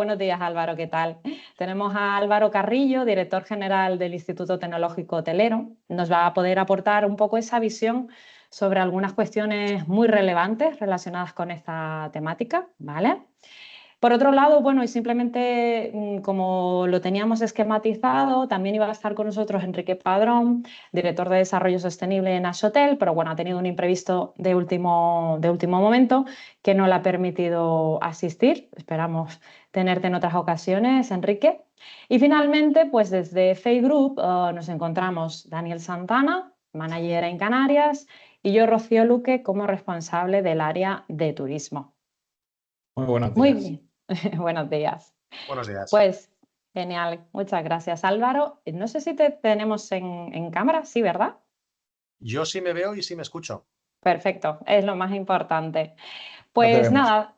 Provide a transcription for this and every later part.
Buenos días, Álvaro, ¿qué tal? Tenemos a Álvaro Carrillo, director general del Instituto Tecnológico Hotelero. Nos va a poder aportar un poco esa visión sobre algunas cuestiones muy relevantes relacionadas con esta temática, ¿vale? Por otro lado, bueno, y simplemente como lo teníamos esquematizado, también iba a estar con nosotros Enrique Padrón, director de Desarrollo Sostenible en Ashotel, pero bueno, ha tenido un imprevisto de último momento que no le ha permitido asistir. Esperamos tenerte en otras ocasiones, Enrique. Y finalmente, pues desde FEI Group nos encontramos Daniel Santana, manager en Canarias, y yo, Rocío Luque, como responsable del área de turismo. Muy buenos Muy días. bien, buenos días. Buenos días. Pues genial, muchas gracias, Álvaro. No sé si te tenemos en cámara, sí, ¿verdad? Yo sí me veo y sí me escucho. Perfecto, es lo más importante. No te Pues vemos. nada,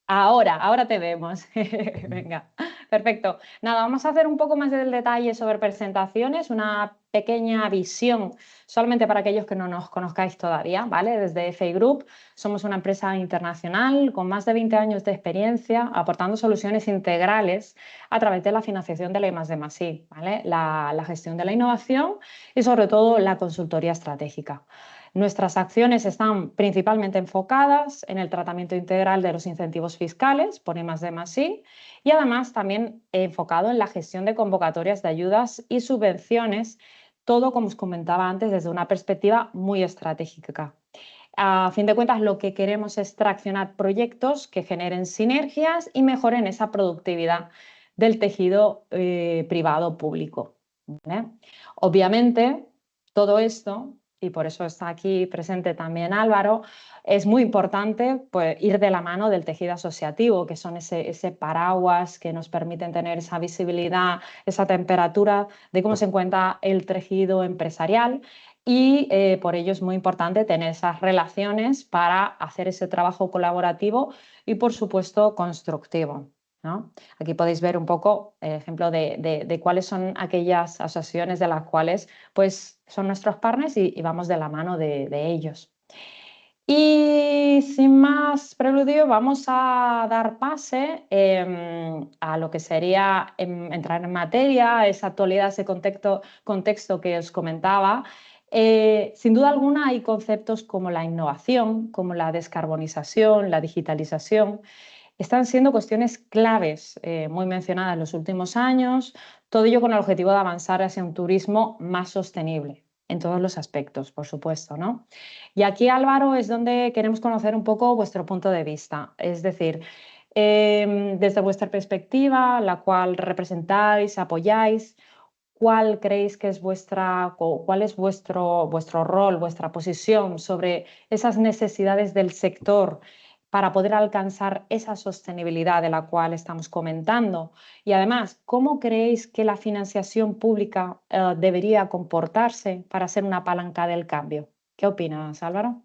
ahora te vemos. Venga, perfecto. Nada, vamos a hacer un poco más del detalle sobre presentaciones, una pequeña visión, solamente para aquellos que no nos conozcáis todavía, ¿vale? Desde FEI Group somos una empresa internacional con más de 20 años de experiencia aportando soluciones integrales a través de la financiación de la I+D+I, ¿vale? La gestión de la innovación y sobre todo la consultoría estratégica. Nuestras acciones están principalmente enfocadas en el tratamiento integral de los incentivos fiscales por I+D+I y además también enfocado en la gestión de convocatorias de ayudas y subvenciones, todo como os comentaba antes desde una perspectiva muy estratégica. A fin de cuentas, lo que queremos es traccionar proyectos que generen sinergias y mejoren esa productividad del tejido privado público, ¿vale? Obviamente, todo esto, y por eso está aquí presente también Álvaro, es muy importante pues, ir de la mano del tejido asociativo, que son ese paraguas que nos permiten tener esa visibilidad, esa temperatura de cómo se encuentra el tejido empresarial y por ello es muy importante tener esas relaciones para hacer ese trabajo colaborativo y, por supuesto, constructivo, ¿no? Aquí podéis ver un poco el ejemplo de cuáles son aquellas asociaciones de las cuales pues, son nuestros partners y vamos de la mano de ellos. Y sin más preludio, vamos a dar pase a lo que sería entrar en materia, esa actualidad, ese contexto que os comentaba. Sin duda alguna hay conceptos como la innovación, como la descarbonización, la digitalización. Están siendo cuestiones claves, muy mencionadas en los últimos años, todo ello con el objetivo de avanzar hacia un turismo más sostenible, en todos los aspectos, por supuesto, ¿no? Y aquí, Álvaro, es donde queremos conocer un poco vuestro punto de vista, es decir, desde vuestra perspectiva, la cual representáis, apoyáis, ¿cuál creéis que es cuál es vuestro rol, vuestra posición sobre esas necesidades del sector para poder alcanzar esa sostenibilidad de la cual estamos comentando? Y además, ¿cómo creéis que la financiación pública debería comportarse para ser una palanca del cambio? ¿Qué opinas, Álvaro?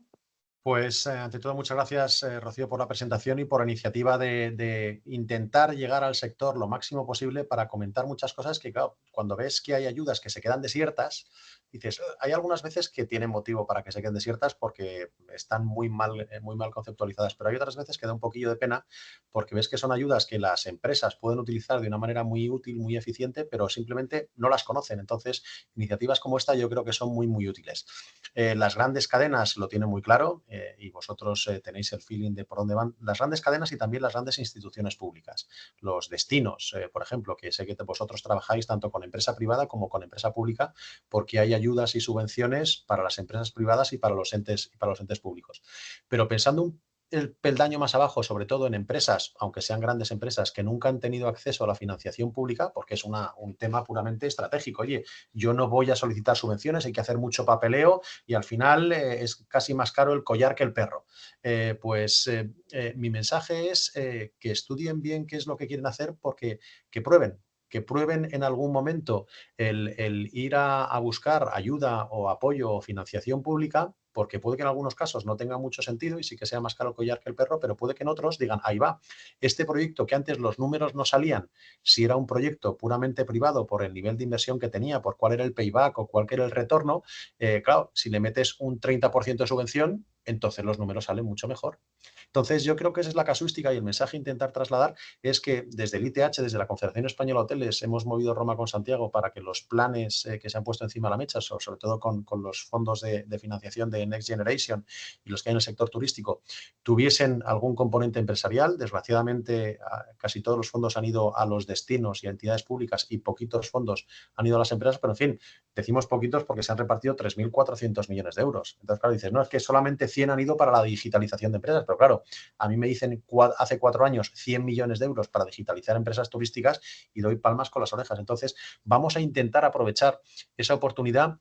Pues ante todo, muchas gracias, Rocío, por la presentación y por la iniciativa de intentar llegar al sector lo máximo posible para comentar muchas cosas que, claro, cuando ves que hay ayudas que se quedan desiertas, dices, hay algunas veces que tienen motivo para que se queden desiertas porque están muy mal conceptualizadas, pero hay otras veces que da un poquillo de pena porque ves que son ayudas que las empresas pueden utilizar de una manera muy útil, muy eficiente, pero simplemente no las conocen. Entonces, iniciativas como esta yo creo que son muy, muy útiles. Las grandes cadenas lo tienen muy claro y vosotros tenéis el feeling de por dónde van las grandes cadenas y también las grandes instituciones públicas. Los destinos, por ejemplo, que sé que vosotros trabajáis tanto con empresa privada como con empresa pública porque hay ayudas y subvenciones para las empresas privadas y para los entes públicos. Pero pensando el peldaño más abajo, sobre todo en empresas, aunque sean grandes empresas, que nunca han tenido acceso a la financiación pública, porque es un tema puramente estratégico. Oye, yo no voy a solicitar subvenciones, hay que hacer mucho papeleo y al final es casi más caro el collar que el perro. Mi mensaje es que estudien bien qué es lo que quieren hacer porque que prueben en algún momento el ir a buscar ayuda o apoyo o financiación pública, porque puede que en algunos casos no tenga mucho sentido y sí que sea más caro el collar que el perro, pero puede que en otros digan, ahí va, este proyecto que antes los números no salían, si era un proyecto puramente privado por el nivel de inversión que tenía, por cuál era el payback o cuál era el retorno, claro, si le metes un 30% de subvención, entonces los números salen mucho mejor. Entonces, yo creo que esa es la casuística y el mensaje a intentar trasladar es que desde el ITH, desde la Confederación Española de Hoteles, hemos movido Roma con Santiago para que los planes que se han puesto encima de la mesa, sobre todo con los fondos de financiación de Next Generation y los que hay en el sector turístico, tuviesen algún componente empresarial. Desgraciadamente, casi todos los fondos han ido a los destinos y a entidades públicas y poquitos fondos han ido a las empresas, pero en fin, decimos poquitos porque se han repartido 3.400 millones de euros. Entonces, claro, dices, no, es que solamente 100 han ido para la digitalización de empresas, pero claro, a mí me dicen hace 4 años 100 millones de euros para digitalizar empresas turísticas y doy palmas con las orejas. Entonces, vamos a intentar aprovechar esa oportunidad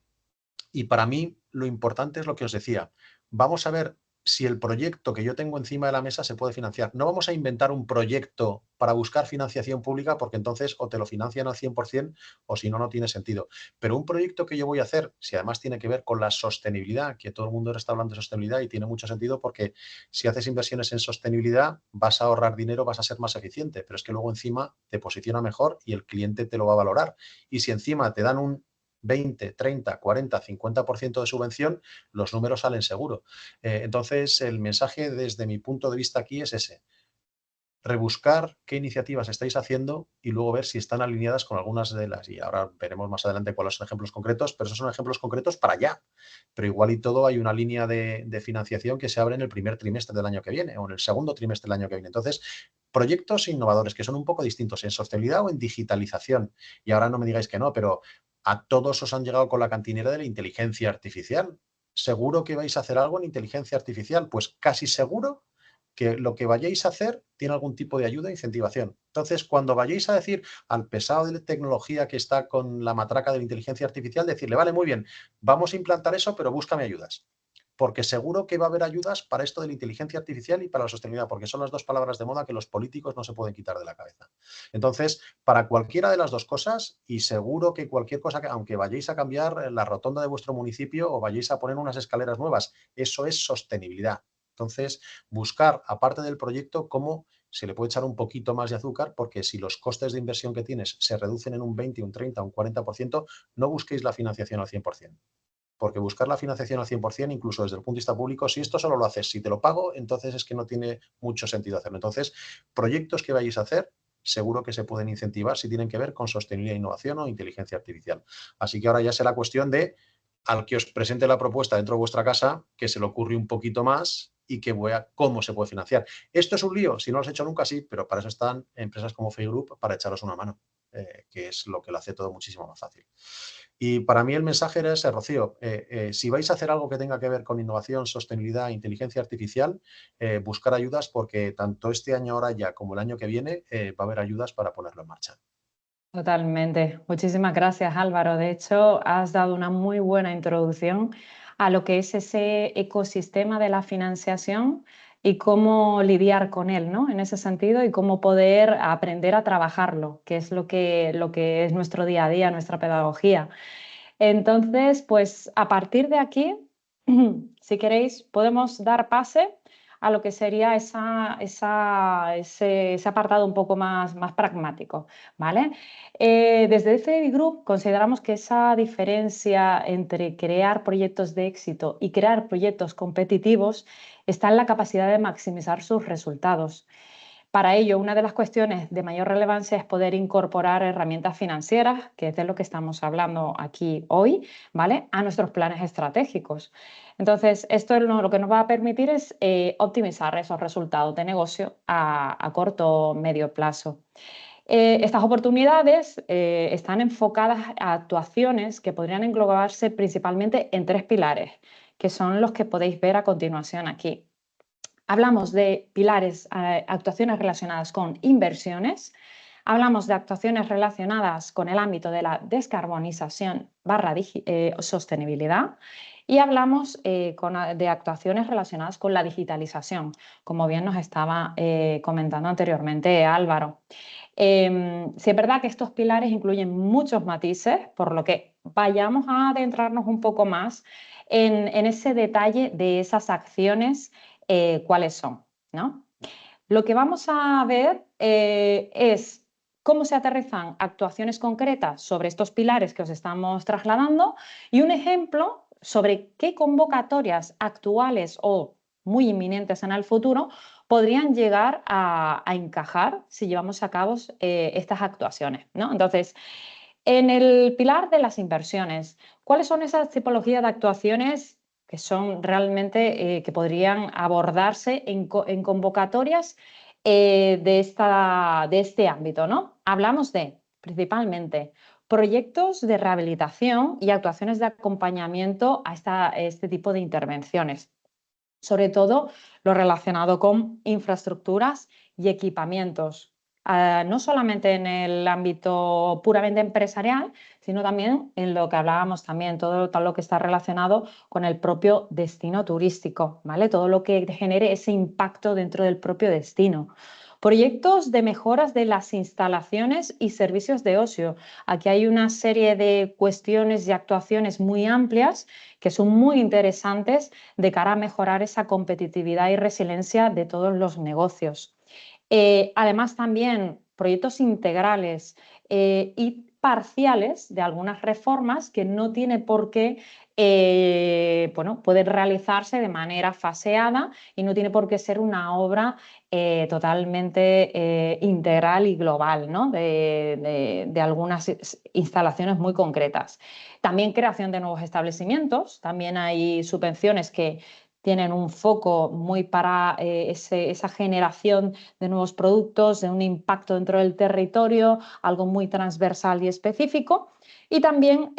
y para mí lo importante es lo que os decía. Vamos a ver si el proyecto que yo tengo encima de la mesa se puede financiar. No vamos a inventar un proyecto para buscar financiación pública porque entonces o te lo financian al 100% o si no, no tiene sentido. Pero un proyecto que yo voy a hacer, si además tiene que ver con la sostenibilidad, que todo el mundo está hablando de sostenibilidad y tiene mucho sentido porque si haces inversiones en sostenibilidad vas a ahorrar dinero, vas a ser más eficiente, pero es que luego encima te posiciona mejor y el cliente te lo va a valorar. Y si encima te dan un 20, 30, 40, 50% de subvención, los números salen seguro. Entonces, el mensaje desde mi punto de vista aquí es ese. Rebuscar qué iniciativas estáis haciendo y luego ver si están alineadas con algunas de las, y ahora veremos más adelante cuáles son ejemplos concretos, pero esos son ejemplos concretos para allá. Pero igual y todo hay una línea de financiación que se abre en el primer trimestre del año que viene o en el segundo trimestre del año que viene. Entonces, proyectos innovadores que son un poco distintos en sostenibilidad o en digitalización. Y ahora no me digáis que no, pero a todos os han llegado con la cantinera de la inteligencia artificial. ¿Seguro que vais a hacer algo en inteligencia artificial? Pues casi seguro que lo que vayáis a hacer tiene algún tipo de ayuda e incentivación. Entonces, cuando vayáis a decir al pesado de tecnología que está con la matraca de la inteligencia artificial, decirle, vale, muy bien, vamos a implantar eso, pero búscame ayudas. Porque seguro que va a haber ayudas para esto de la inteligencia artificial y para la sostenibilidad, porque son las dos palabras de moda que los políticos no se pueden quitar de la cabeza. Entonces, para cualquiera de las dos cosas, y seguro que cualquier cosa, aunque vayáis a cambiar la rotonda de vuestro municipio o vayáis a poner unas escaleras nuevas, eso es sostenibilidad. Entonces, buscar, aparte del proyecto, cómo se le puede echar un poquito más de azúcar, porque si los costes de inversión que tienes se reducen en un 20, un 30, un 40%, no busquéis la financiación al 100%. Porque buscar la financiación al 100%, incluso desde el punto de vista público, si esto solo lo haces, si te lo pago, entonces es que no tiene mucho sentido hacerlo. Entonces, proyectos que vayáis a hacer, seguro que se pueden incentivar si tienen que ver con sostenibilidad, innovación o inteligencia artificial. Así que ahora ya será cuestión de, al que os presente la propuesta dentro de vuestra casa, que se le ocurre un poquito más y que vea cómo se puede financiar. ¿Esto es un lío? Si no lo has hecho nunca, sí, pero para eso están empresas como Fay Group para echaros una mano, que es lo que lo hace todo muchísimo más fácil. Y para mí el mensaje era ese, Rocío. Si vais a hacer algo que tenga que ver con innovación, sostenibilidad, inteligencia artificial, buscar ayudas porque tanto este año ahora ya como el año que viene va a haber ayudas para ponerlo en marcha. Totalmente. Muchísimas gracias, Álvaro. De hecho, has dado una muy buena introducción a lo que es ese ecosistema de la financiación y cómo lidiar con él, ¿no? En ese sentido, y cómo poder aprender a trabajarlo, que es lo que es nuestro día a día, nuestra pedagogía. Entonces, pues a partir de aquí, si queréis, podemos dar pase a lo que sería ese apartado un poco más pragmático, ¿vale? Desde FEI Group consideramos que esa diferencia entre crear proyectos de éxito y crear proyectos competitivos está en la capacidad de maximizar sus resultados. Para ello, una de las cuestiones de mayor relevancia es poder incorporar herramientas financieras, que es de lo que estamos hablando aquí hoy, ¿vale?, a nuestros planes estratégicos. Entonces, esto lo que nos va a permitir es optimizar esos resultados de negocio a corto o medio plazo. Estas oportunidades están enfocadas a actuaciones que podrían englobarse principalmente en 3 pilares, que son los que podéis ver a continuación aquí. Hablamos de pilares, actuaciones relacionadas con inversiones, hablamos de actuaciones relacionadas con el ámbito de la descarbonización / sostenibilidad y hablamos de actuaciones relacionadas con la digitalización, como bien nos estaba comentando anteriormente Álvaro. Sí es verdad que estos pilares incluyen muchos matices, por lo que vayamos a adentrarnos un poco más en ese detalle de esas acciones, cuáles son, ¿no? Lo que vamos a ver es cómo se aterrizan actuaciones concretas sobre estos pilares que os estamos trasladando y un ejemplo sobre qué convocatorias actuales o muy inminentes en el futuro, podrían llegar a encajar si llevamos a cabo estas actuaciones, ¿no? Entonces, en el pilar de las inversiones, ¿cuáles son esas tipologías de actuaciones que son realmente que podrían abordarse en convocatorias de este ámbito, ¿no? Hablamos de, principalmente, proyectos de rehabilitación y actuaciones de acompañamiento a este tipo de intervenciones, sobre todo lo relacionado con infraestructuras y equipamientos, no solamente en el ámbito puramente empresarial, sino también en lo que hablábamos también, todo lo que está relacionado con el propio destino turístico, ¿vale? Todo lo que genere ese impacto dentro del propio destino. Proyectos de mejoras de las instalaciones y servicios de ocio. Aquí hay una serie de cuestiones y actuaciones muy amplias que son muy interesantes de cara a mejorar esa competitividad y resiliencia de todos los negocios. Además, también proyectos integrales y parciales de algunas reformas que no tiene por qué poder realizarse de manera faseada y no tiene por qué ser una obra totalmente integral y global, ¿no? de algunas instalaciones muy concretas. También creación de nuevos establecimientos, también hay subvenciones que tienen un foco muy para esa generación de nuevos productos, de un impacto dentro del territorio, algo muy transversal y específico. Y también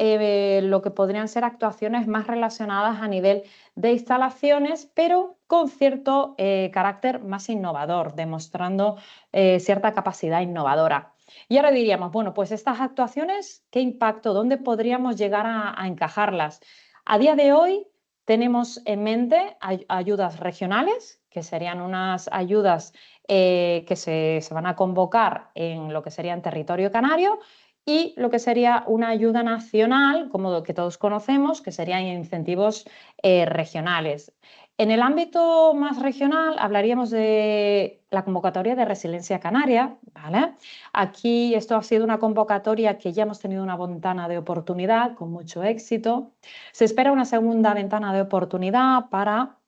lo que podrían ser actuaciones más relacionadas a nivel de instalaciones, pero con cierto carácter más innovador, demostrando cierta capacidad innovadora. Y ahora diríamos, bueno, pues estas actuaciones, ¿qué impacto? ¿Dónde podríamos llegar a encajarlas? A día de hoy tenemos en mente ayudas regionales, que serían unas ayudas que se van a convocar en lo que sería en territorio canario, y lo que sería una ayuda nacional, como lo que todos conocemos, que serían incentivos regionales. En el ámbito más regional hablaríamos de la convocatoria de Resiliencia Canaria, ¿vale? Aquí esto ha sido una convocatoria que ya hemos tenido una ventana de oportunidad con mucho éxito. Se espera una segunda ventana de oportunidad para,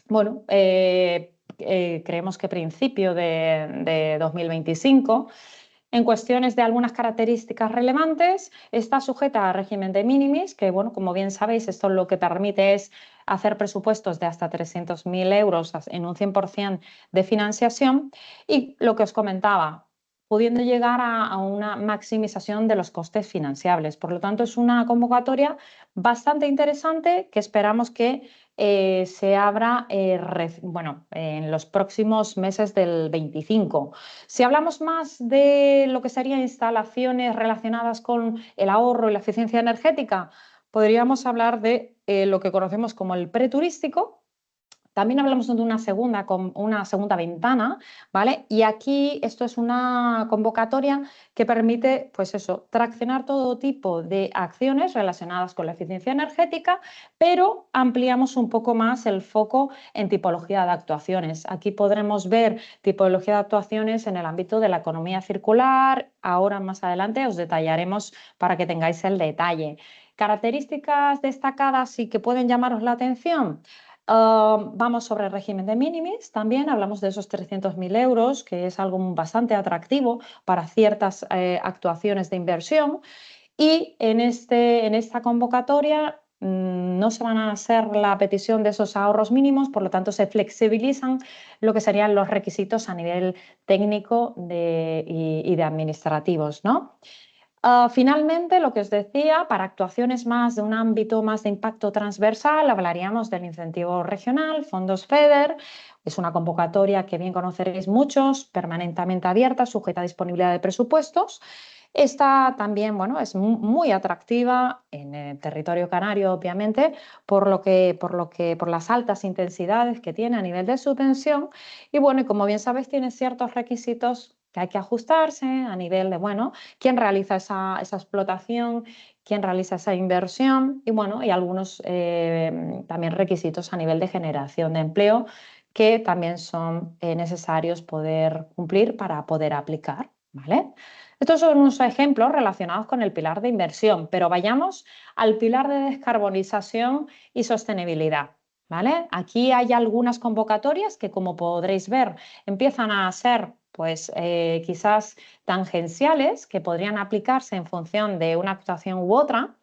bueno, creemos que principio de 2025. En cuestiones de algunas características relevantes, está sujeta a régimen de minimis, que, bueno, como bien sabéis, esto lo que permite es hacer presupuestos de hasta 300.000 euros en un 100% de financiación, y lo que os comentaba, pudiendo llegar a una maximización de los costes financiables. Por lo tanto, es una convocatoria bastante interesante que esperamos que se abra en los próximos meses del 25. Si hablamos más de lo que serían instalaciones relacionadas con el ahorro y la eficiencia energética, podríamos hablar de lo que conocemos como el preturístico. También hablamos de una segunda ventana, ¿vale? Y aquí esto es una convocatoria que permite, pues eso, traccionar todo tipo de acciones relacionadas con la eficiencia energética, pero ampliamos un poco más el foco en tipología de actuaciones. Aquí podremos ver tipología de actuaciones en el ámbito de la economía circular. Ahora más adelante os detallaremos para que tengáis el detalle. Características destacadas y que pueden llamaros la atención. Vamos sobre el régimen de minimis, también hablamos de esos 300.000 euros, que es algo bastante atractivo para ciertas actuaciones de inversión, y en esta convocatoria no se van a hacer la petición de esos ahorros mínimos, por lo tanto se flexibilizan lo que serían los requisitos a nivel técnico y de administrativos, ¿no? Finalmente, lo que os decía, para actuaciones más de un ámbito más de impacto transversal, hablaríamos del incentivo regional, fondos FEDER. Es una convocatoria que bien conoceréis muchos, permanentemente abierta, sujeta a disponibilidad de presupuestos. Esta también, bueno, es muy atractiva en el territorio canario, obviamente, por las altas intensidades que tiene a nivel de subvención. Y bueno, y como bien sabéis, tiene ciertos requisitos que hay que ajustarse a nivel de, bueno, quién realiza esa explotación, quién realiza esa inversión, y bueno, y algunos también requisitos a nivel de generación de empleo que también son necesarios poder cumplir para poder aplicar, ¿vale? Estos son unos ejemplos relacionados con el pilar de inversión, pero vayamos al pilar de descarbonización y sostenibilidad, ¿vale? Aquí hay algunas convocatorias que, como podréis ver, empiezan a ser pues quizás tangenciales, que podrían aplicarse en función de una actuación u otra.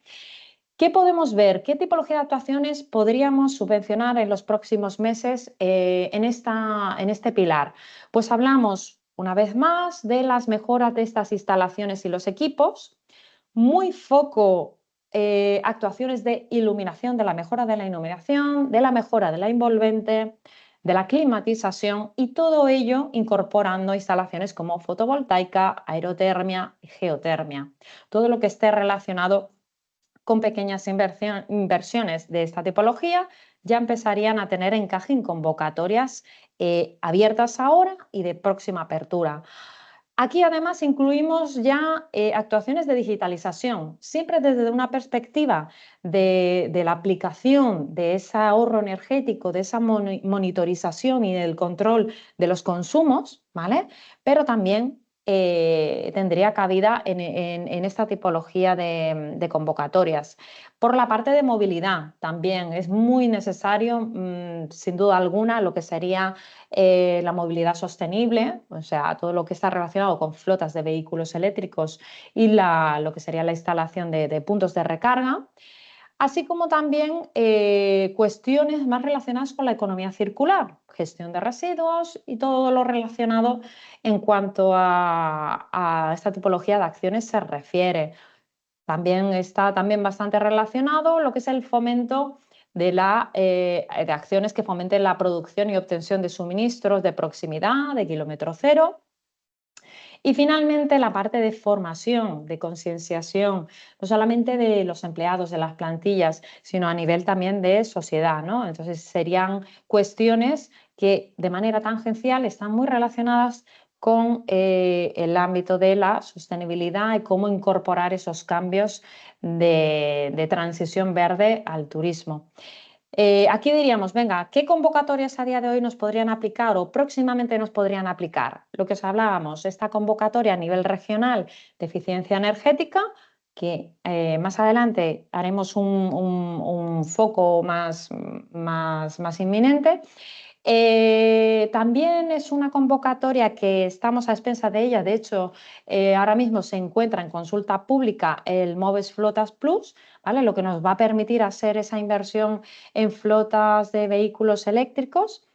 ¿Qué podemos ver? ¿Qué tipología de actuaciones podríamos subvencionar en los próximos meses en este pilar? Pues hablamos una vez más de las mejoras de estas instalaciones y los equipos, muy foco actuaciones de iluminación, de la mejora de la iluminación, de la mejora de la envolvente, de la climatización y todo ello incorporando instalaciones como fotovoltaica, aerotermia y geotermia. Todo lo que esté relacionado con pequeñas inversiones de esta tipología ya empezarían a tener encaje en convocatorias abiertas ahora y de próxima apertura. Aquí además incluimos ya actuaciones de digitalización, siempre desde una perspectiva de la aplicación de ese ahorro energético, de esa monitorización y del control de los consumos, ¿vale? Pero también tendría cabida en esta tipología de convocatorias. Por la parte de movilidad también es muy necesario, sin duda alguna, lo que sería la movilidad sostenible, o sea, todo lo que está relacionado con flotas de vehículos eléctricos y lo que sería la instalación de puntos de recarga, así como también cuestiones más relacionadas con la economía circular, gestión de residuos y todo lo relacionado en cuanto a esta tipología de acciones se refiere. También está bastante relacionado lo que es el fomento de acciones que fomenten la producción y obtención de suministros de proximidad, de kilómetro cero. Y finalmente la parte de formación, de concienciación, no solamente de los empleados, de las plantillas, sino a nivel también de sociedad, ¿no? Entonces serían cuestiones que de manera tangencial están muy relacionadas con el ámbito de la sostenibilidad y cómo incorporar esos cambios de transición verde al turismo. Aquí diríamos, venga, ¿qué convocatorias a día de hoy nos podrían aplicar o próximamente nos podrían aplicar? Lo que os hablábamos, esta convocatoria a nivel regional de eficiencia energética, que más adelante haremos un foco más inminente. También es una convocatoria que estamos a expensas de ella, de hecho, ahora mismo se encuentra en consulta pública el MOVES Flotas Plus, ¿vale? Lo que nos va a permitir hacer esa inversión en flotas de vehículos eléctricos.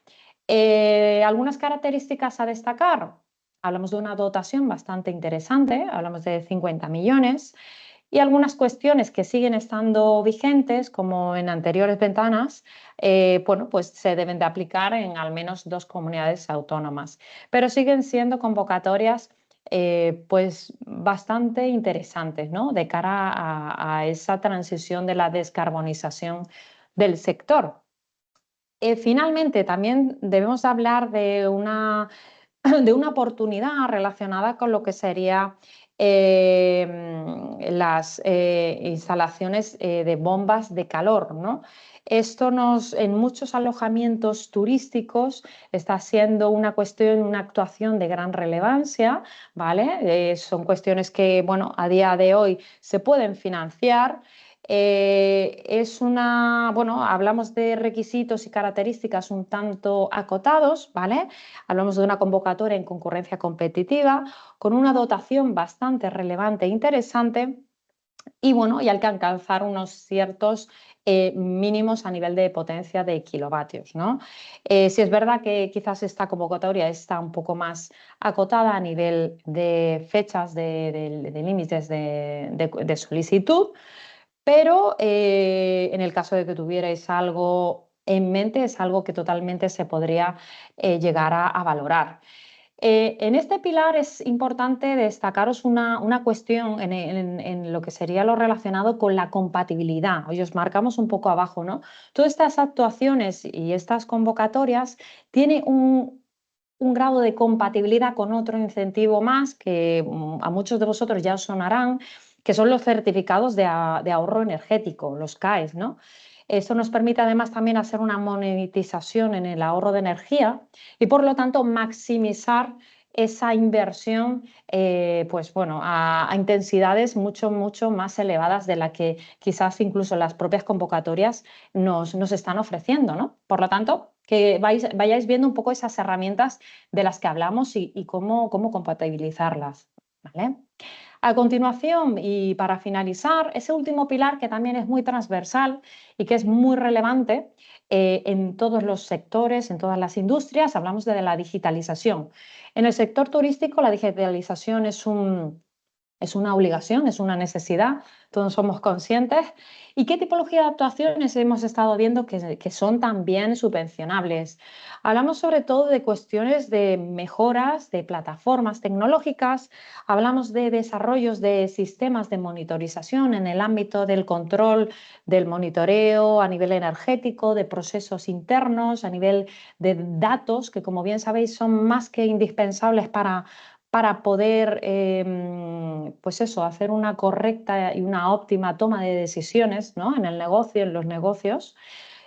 Algunas características a destacar, hablamos de una dotación bastante interesante, hablamos de 50 millones. Y algunas cuestiones que siguen estando vigentes, como en anteriores ventanas, bueno, pues se deben de aplicar en al menos 2 comunidades autónomas. Pero siguen siendo convocatorias pues bastante interesantes, ¿no? De cara a esa transición de la descarbonización del sector. Finalmente, también debemos hablar de una oportunidad relacionada con lo que sería las instalaciones de bombas de calor, ¿no? Esto en muchos alojamientos turísticos está siendo una cuestión, una actuación de gran relevancia, ¿vale? Son cuestiones que, bueno, a día de hoy se pueden financiar. Bueno, hablamos de requisitos y características un tanto acotados, ¿vale? Hablamos de una convocatoria en concurrencia competitiva con una dotación bastante relevante e interesante y bueno, y hay que alcanzar unos ciertos mínimos a nivel de potencia de kilovatios, ¿no? Si es verdad que quizás esta convocatoria está un poco más acotada a nivel de fechas de límites de solicitud, pero en el caso de que tuvierais algo en mente, es algo que totalmente se podría llegar a valorar. En este pilar es importante destacaros una cuestión en lo que sería lo relacionado con la compatibilidad. Hoy os marcamos un poco abajo, ¿no? Todas estas actuaciones y estas convocatorias tienen un grado de compatibilidad con otro incentivo más que a muchos de vosotros ya os sonarán, que son los certificados de ahorro energético, los CAEs, ¿no? Esto nos permite además también hacer una monetización en el ahorro de energía y por lo tanto maximizar esa inversión pues bueno, a intensidades mucho más elevadas de la que quizás incluso las propias convocatorias nos están ofreciendo, ¿no? Por lo tanto, que vayáis viendo un poco esas herramientas de las que hablamos y cómo compatibilizarlas, ¿vale? A continuación, y para finalizar, ese último pilar que también es muy transversal y que es muy relevante en todos los sectores, en todas las industrias, hablamos de la digitalización. En el sector turístico, la digitalización es una obligación, es una necesidad, todos somos conscientes. ¿Y qué tipología de actuaciones hemos estado viendo que son también subvencionables? Hablamos sobre todo de cuestiones de mejoras de plataformas tecnológicas, hablamos de desarrollos de sistemas de monitorización en el ámbito del control, del monitoreo a nivel energético, de procesos internos, a nivel de datos, que como bien sabéis son más que indispensables para poder pues eso, hacer una correcta y una óptima toma de decisiones, ¿no? En el negocio, en los negocios,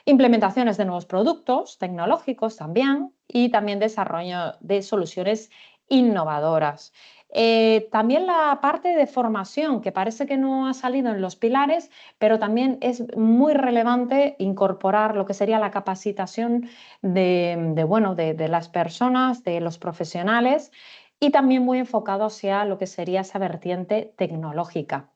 implementaciones de nuevos productos tecnológicos también y también desarrollo de soluciones innovadoras. También la parte de formación, que parece que no ha salido en los pilares, pero también es muy relevante incorporar lo que sería la capacitación de las personas, de los profesionales, y también muy enfocado hacia lo que sería esa vertiente tecnológica.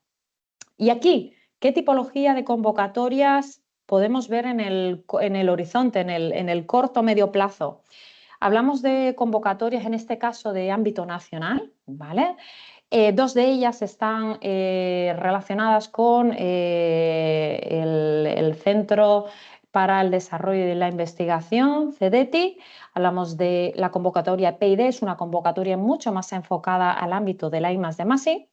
Y aquí, ¿qué tipología de convocatorias podemos ver en el horizonte, en el corto medio plazo? Hablamos de convocatorias, en este caso, de ámbito nacional, ¿vale? Dos de ellas están relacionadas con el Centro para el Desarrollo de la Investigación, CDTI. Hablamos de la convocatoria PID, es una convocatoria mucho más enfocada al ámbito de la I+D+I.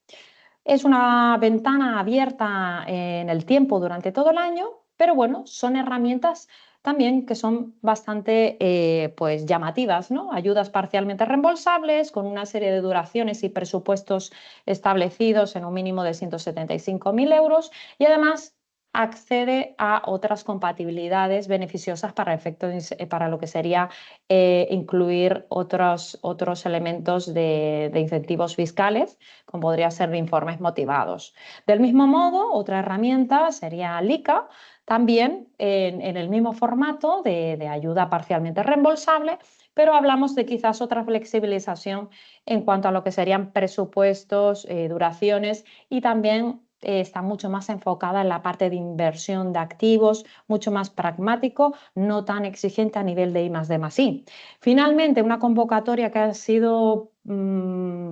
Es una ventana abierta en el tiempo durante todo el año, pero bueno, son herramientas también que son bastante pues llamativas, ¿no? Ayudas parcialmente reembolsables con una serie de duraciones y presupuestos establecidos en un mínimo de 175.000 euros y además accede a otras compatibilidades beneficiosas para lo que sería incluir otros elementos de incentivos fiscales, como podría ser de informes motivados. Del mismo modo, otra herramienta sería LICA, también en el mismo formato de ayuda parcialmente reembolsable, pero hablamos de quizás otra flexibilización en cuanto a lo que serían presupuestos, duraciones y también está mucho más enfocada en la parte de inversión de activos, mucho más pragmático, no tan exigente a nivel de I+D+I. Finalmente, una convocatoria que ha sido,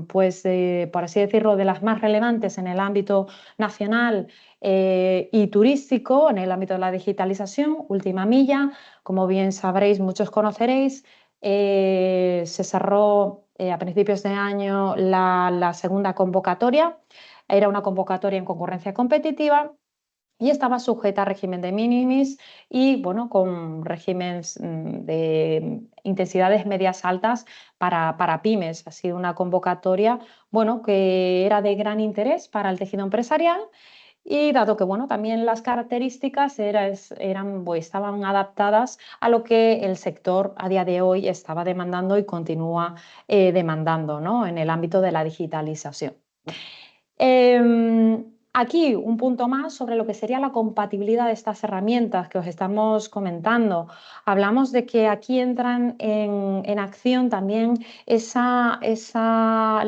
pues, por así decirlo, de las más relevantes en el ámbito nacional y turístico, en el ámbito de la digitalización, Última Milla, como bien sabréis, muchos conoceréis, se cerró a principios de año la segunda convocatoria. Era una convocatoria en concurrencia competitiva y estaba sujeta a régimen de minimis y bueno, con regímenes de intensidades medias altas para pymes. Ha sido una convocatoria bueno, que era de gran interés para el tejido empresarial y dado que bueno, también las características estaban adaptadas a lo que el sector a día de hoy estaba demandando y continúa demandando, ¿no? En el ámbito de la digitalización. Aquí un punto más sobre lo que sería la compatibilidad de estas herramientas que os estamos comentando. Hablamos de que aquí entran en acción también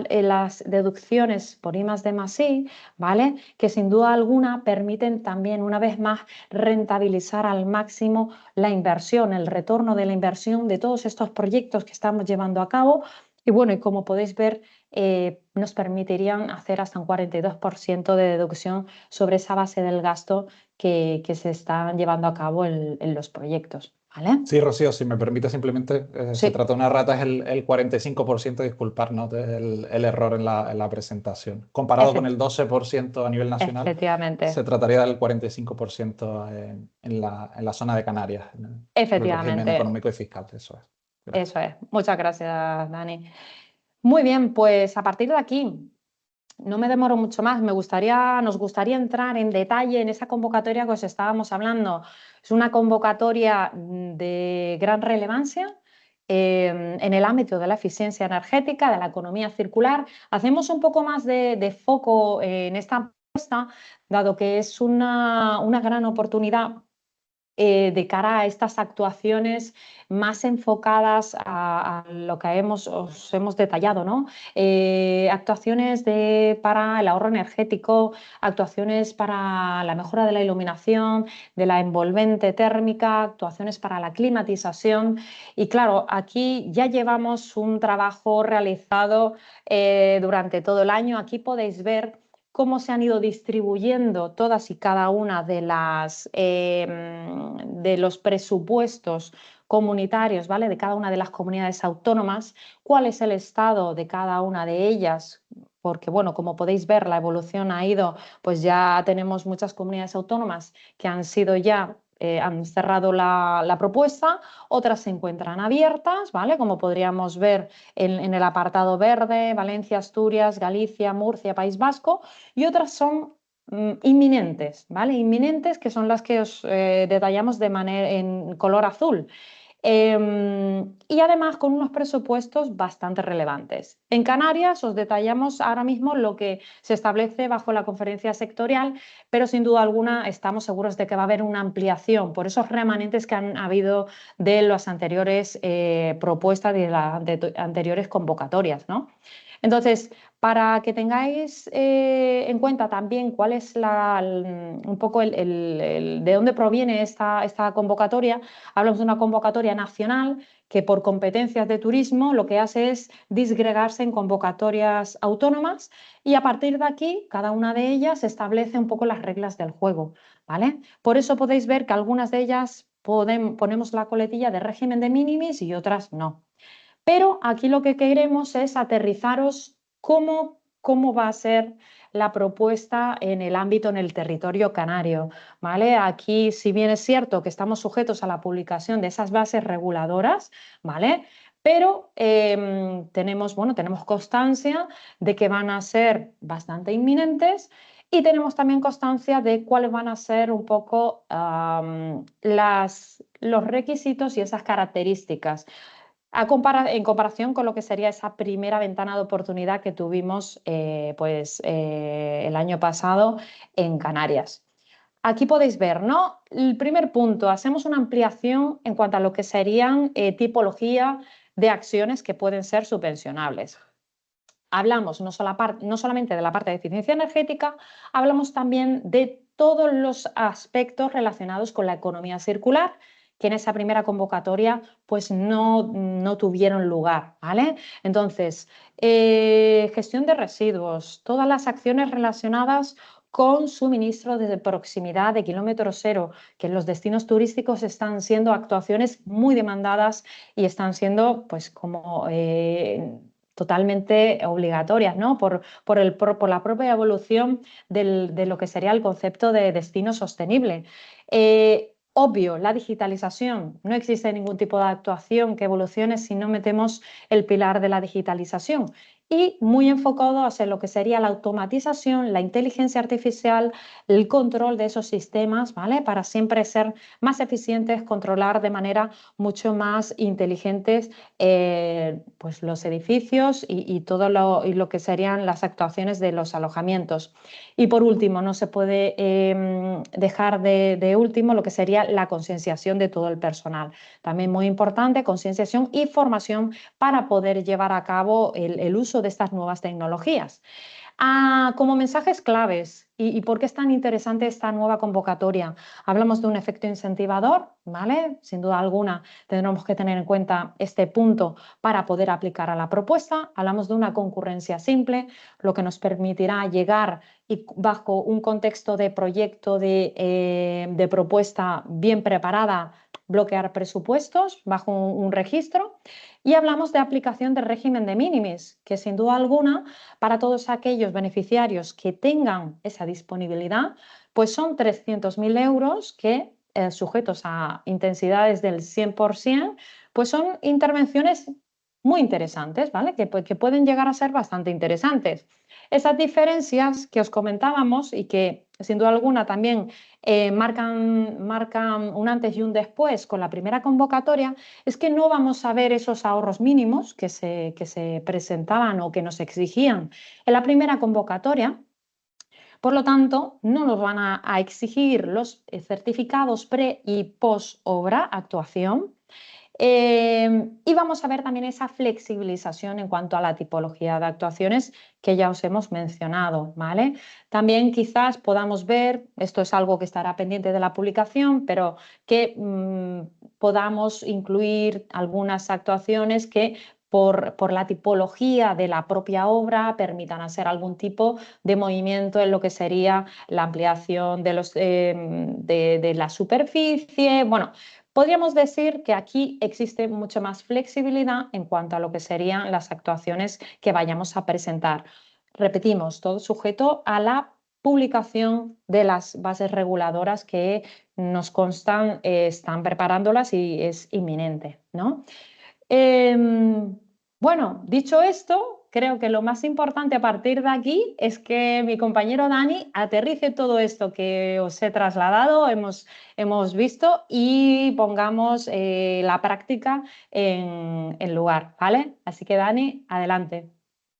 las deducciones por I+D+I, ¿vale? Que sin duda alguna permiten también, una vez más, rentabilizar al máximo la inversión, el retorno de la inversión de todos estos proyectos que estamos llevando a cabo. Y bueno, y como podéis ver, nos permitirían hacer hasta un 42% de deducción sobre esa base del gasto que se están llevando a cabo en los proyectos, ¿vale? Sí, Rocío, si me permite simplemente, se Sí, trata de una rata, es el 45%, disculparnos el error en la presentación. Comparado con el 12% a nivel nacional, efectivamente, se trataría del 45% en la zona de Canarias, por el régimen efectivamente, económico y fiscal, eso es. Gracias. eso es. Muchas gracias, Dani. Muy bien, pues a partir de aquí, no me demoro mucho más, nos gustaría entrar en detalle en esa convocatoria que os estábamos hablando. Es una convocatoria de gran relevancia en el ámbito de la eficiencia energética, de la economía circular. Hacemos un poco más de foco en esta propuesta, dado que es una gran oportunidad de cara a estas actuaciones más enfocadas a lo que os hemos detallado, ¿no? Actuaciones para el ahorro energético, actuaciones para la mejora de la iluminación, de la envolvente térmica, actuaciones para la climatización. Y claro, aquí ya llevamos un trabajo realizado durante todo el año. Aquí podéis ver cómo se han ido distribuyendo todas y cada una de los presupuestos comunitarios, ¿vale? De cada una de las comunidades autónomas, cuál es el estado de cada una de ellas, porque bueno, como podéis ver, la evolución ha ido, pues ya tenemos muchas comunidades autónomas que han sido ya han cerrado la propuesta, otras se encuentran abiertas, ¿vale? Como podríamos ver en el apartado verde, Valencia, Asturias, Galicia, Murcia, País Vasco, y otras son inminentes, ¿vale? Inminentes, que son las que os detallamos en color azul. Y además con unos presupuestos bastante relevantes. En Canarias os detallamos ahora mismo lo que se establece bajo la conferencia sectorial, pero sin duda alguna estamos seguros de que va a haber una ampliación por esos remanentes que han habido de las anteriores propuestas y de anteriores convocatorias, ¿no? Entonces, para que tengáis en cuenta también cuál es un poco de dónde proviene esta convocatoria, hablamos de una convocatoria nacional que por competencias de turismo lo que hace es disgregarse en convocatorias autónomas y a partir de aquí cada una de ellas establece un poco las reglas del juego, ¿vale? Por eso podéis ver que algunas de ellas ponemos la coletilla de régimen de minimis y otras no. Pero aquí lo que queremos es aterrizaros cómo va a ser la propuesta en el ámbito, en el territorio canario, ¿vale? Aquí, si bien es cierto que estamos sujetos a la publicación de esas bases reguladoras, ¿vale? Pero tenemos constancia de que van a ser bastante inminentes y tenemos también constancia de cuáles van a ser un poco los requisitos y esas características en comparación con lo que sería esa primera ventana de oportunidad que tuvimos el año pasado en Canarias. Aquí podéis ver, ¿no? El primer punto, hacemos una ampliación en cuanto a lo que serían tipología de acciones que pueden ser subvencionables. Hablamos no solamente de la parte de eficiencia energética, hablamos también de todos los aspectos relacionados con la economía circular, que en esa primera convocatoria pues no tuvieron lugar, ¿vale? Entonces, gestión de residuos, todas las acciones relacionadas con suministro de proximidad de kilómetro cero, que en los destinos turísticos están siendo actuaciones muy demandadas y están siendo pues como totalmente obligatorias, ¿no? Por la propia evolución de lo que sería el concepto de destino sostenible. Obvio, la digitalización. No existe ningún tipo de actuación que evolucione si no metemos el pilar de la digitalización. Y muy enfocado hacia lo que sería la automatización, la inteligencia artificial, el control de esos sistemas, ¿vale? Para siempre ser más eficientes, controlar de manera mucho más inteligentes pues los edificios y todo lo que serían las actuaciones de los alojamientos. Y por último, no se puede dejar de último lo que sería la concienciación de todo el personal. También muy importante, concienciación y formación para poder llevar a cabo el uso de estas nuevas tecnologías. Como mensajes claves y por qué es tan interesante esta nueva convocatoria. Hablamos de un efecto incentivador, ¿vale? Sin duda alguna tendremos que tener en cuenta este punto para poder aplicar a la propuesta. Hablamos de una concurrencia simple, lo que nos permitirá llegar y bajo un contexto de proyecto de propuesta bien preparada, bloquear presupuestos bajo un registro. Y hablamos de aplicación del régimen de minimis, que sin duda alguna para todos aquellos beneficiarios que tengan esa disponibilidad, pues son 300.000 euros que, sujetos a intensidades del 100%, pues son intervenciones muy interesantes, ¿vale? Que pueden llegar a ser bastante interesantes. Esas diferencias que os comentábamos y que sin duda alguna también marcan un antes y un después con la primera convocatoria, es que no vamos a ver esos ahorros mínimos que se presentaban o que nos exigían en la primera convocatoria. Por lo tanto, no nos van a exigir los certificados pre y post obra actuación. Y vamos a ver también esa flexibilización en cuanto a la tipología de actuaciones que ya os hemos mencionado, ¿vale? También quizás podamos ver, esto es algo que estará pendiente de la publicación, pero que podamos incluir algunas actuaciones que por la tipología de la propia obra permitan hacer algún tipo de movimiento en lo que sería la ampliación de la superficie. Bueno, podríamos decir que aquí existe mucha más flexibilidad en cuanto a lo que serían las actuaciones que vayamos a presentar. Repetimos, todo sujeto a la publicación de las bases reguladoras que nos constan, están preparándolas y es inminente, ¿no? Bueno, dicho esto, creo que lo más importante a partir de aquí es que mi compañero Dani aterrice todo esto que os he trasladado, hemos visto y pongamos la práctica en lugar, ¿vale? Así que Dani, adelante.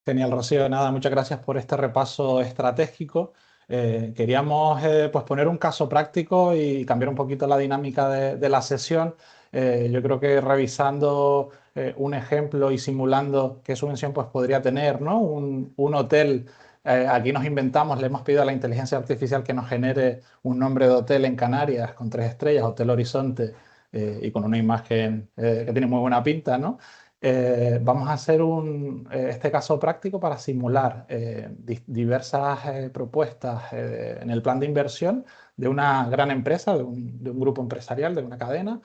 Genial, Rocío. Nada, muchas gracias por este repaso estratégico. Queríamos pues poner un caso práctico y cambiar un poquito la dinámica de la sesión. Yo creo que revisando un ejemplo y simulando qué subvención pues, podría tener, ¿no? Un hotel, aquí nos inventamos, le hemos pedido a la inteligencia artificial que nos genere un nombre de hotel en Canarias con 3 estrellas, Hotel Horizonte, y con una imagen que tiene muy buena pinta, ¿no? Vamos a hacer este caso práctico para simular diversas propuestas en el plan de inversión de una gran empresa, de un grupo empresarial, de una cadena,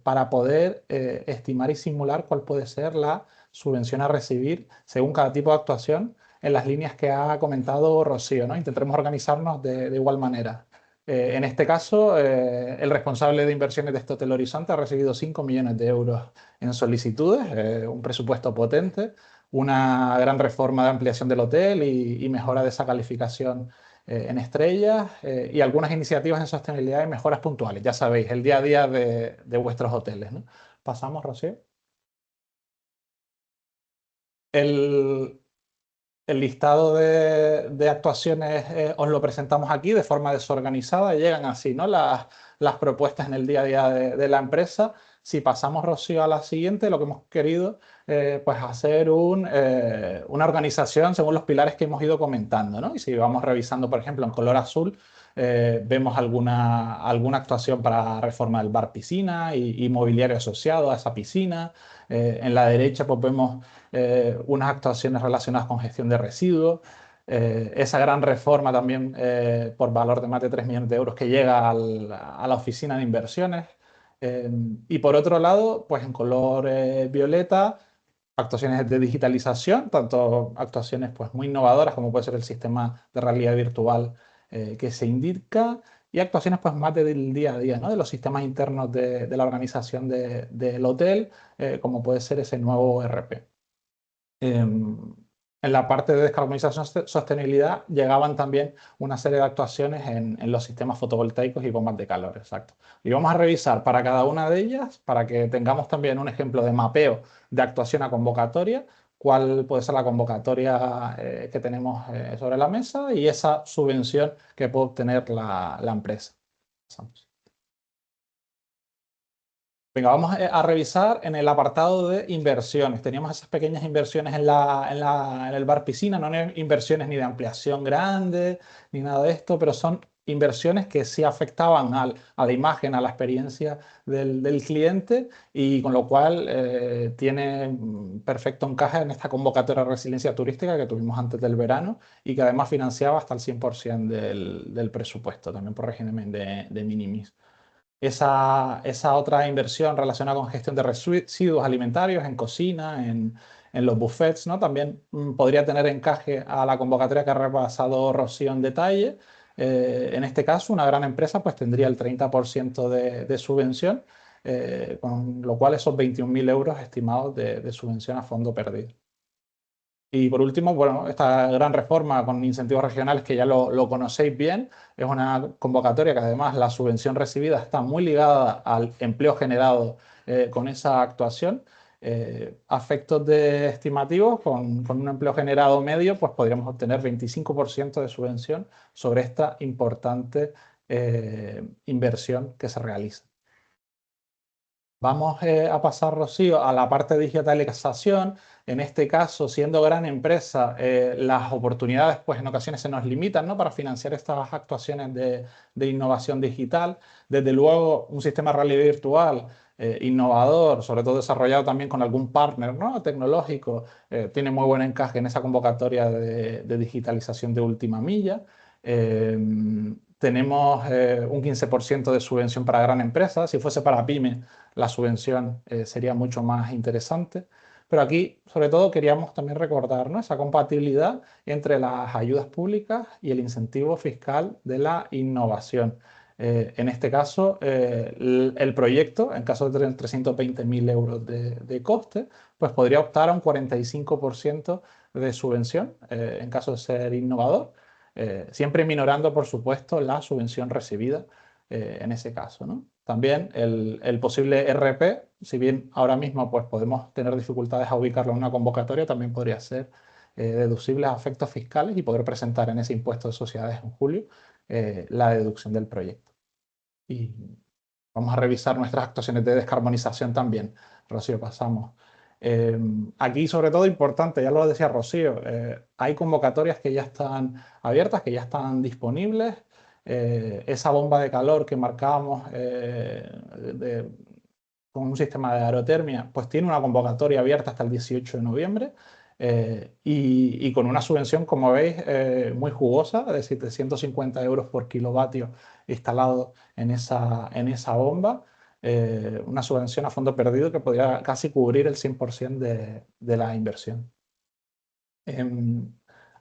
para poder estimar y simular cuál puede ser la subvención a recibir según cada tipo de actuación en las líneas que ha comentado Rocío, ¿no? Intentaremos organizarnos de igual manera. En este caso, el responsable de inversiones de este Hotel Horizonte ha recibido 5 millones de euros en solicitudes, un presupuesto potente, una gran reforma de ampliación del hotel y mejora de esa calificación en estrellas, y algunas iniciativas en sostenibilidad y mejoras puntuales. Ya sabéis, el día a día de vuestros hoteles, ¿no? Pasamos, Rocío. El, el listado de actuaciones os lo presentamos aquí de forma desorganizada y llegan así, ¿no? Las propuestas en el día a día de la empresa. Si pasamos, Rocío, a la siguiente, lo que hemos querido pues hacer una organización según los pilares que hemos ido comentando, ¿no? Y si vamos revisando, por ejemplo, en color azul, vemos alguna actuación para reforma del bar piscina y mobiliario asociado a esa piscina. En la derecha pues vemos unas actuaciones relacionadas con gestión de residuos, esa gran reforma también por valor de más de 3 millones de euros que llega a la oficina de inversiones. Y por otro lado, pues en color violeta, actuaciones de digitalización, tanto actuaciones pues muy innovadoras como puede ser el sistema de realidad virtual que se indica, y actuaciones pues más del día a día, ¿no? De los sistemas internos de la organización del hotel, como puede ser ese nuevo ERP. En la parte de descarbonización sostenibilidad llegaban también una serie de actuaciones en los sistemas fotovoltaicos y bombas de calor, exacto. Y vamos a revisar para cada una de ellas, para que tengamos también un ejemplo de mapeo de actuación a convocatoria, cuál puede ser la convocatoria que tenemos sobre la mesa y esa subvención que puede obtener la empresa. Pasamos. Venga, vamos a revisar en el apartado de inversiones. Teníamos esas pequeñas inversiones en el bar piscina, no inversiones ni de ampliación grande, ni nada de esto, pero son inversiones que sí afectaban a la imagen, a la experiencia del cliente, y con lo cual tiene perfecto encaje en esta convocatoria de resiliencia turística que tuvimos antes del verano y que además financiaba hasta el 100% del presupuesto, también por régimen de minimis. Esa otra inversión relacionada con gestión de residuos alimentarios en cocina, en los buffets, ¿no? También podría tener encaje a la convocatoria que ha repasado Rocío en detalle. En este caso, una gran empresa pues, tendría el 30% de subvención. con lo cual esos 21.000 euros estimados de subvención a fondo perdido. Y por último, bueno, esta gran reforma con incentivos regionales que ya lo conocéis bien, es una convocatoria que además la subvención recibida está muy ligada al empleo generado con esa actuación. A efectos de estimativos, con un empleo generado medio, pues podríamos obtener 25% de subvención sobre esta importante inversión que se realiza. Vamos a pasar, Rocío, a la parte de digitalización. En este caso, siendo gran empresa, las oportunidades pues en ocasiones se nos limitan, ¿no?, para financiar estas actuaciones de innovación digital. Desde luego, un sistema de realidad virtual innovador, sobre todo desarrollado también con algún partner, ¿no?, tecnológico, tiene muy buen encaje en esa convocatoria de digitalización de última milla. Tenemos un 15% de subvención para gran empresa. Si fuese para pyme, la subvención sería mucho más interesante. Pero aquí, sobre todo, queríamos también recordar, ¿no?, esa compatibilidad entre las ayudas públicas y el incentivo fiscal de la innovación. En este caso, el proyecto, en caso de tener 320.000 euros de coste, pues podría optar a un 45% de subvención en caso de ser innovador, siempre minorando, por supuesto, la subvención recibida en ese caso, ¿no? También el posible RP, si bien ahora mismo pues, podemos tener dificultades a ubicarlo en una convocatoria, también podría ser deducible a efectos fiscales y poder presentar en ese impuesto de sociedades en julio la deducción del proyecto. Y vamos a revisar nuestras actuaciones de descarbonización también. Rocío, pasamos. Aquí, sobre todo, importante, ya lo decía Rocío, hay convocatorias que ya están abiertas, que ya están disponibles. Esa bomba de calor que marcábamos con un sistema de aerotermia, pues tiene una convocatoria abierta hasta el 18 de noviembre y con una subvención, como veis, muy jugosa, de 750 euros por kilovatio instalado en esa bomba. Una subvención a fondo perdido que podría casi cubrir el 100% de la inversión.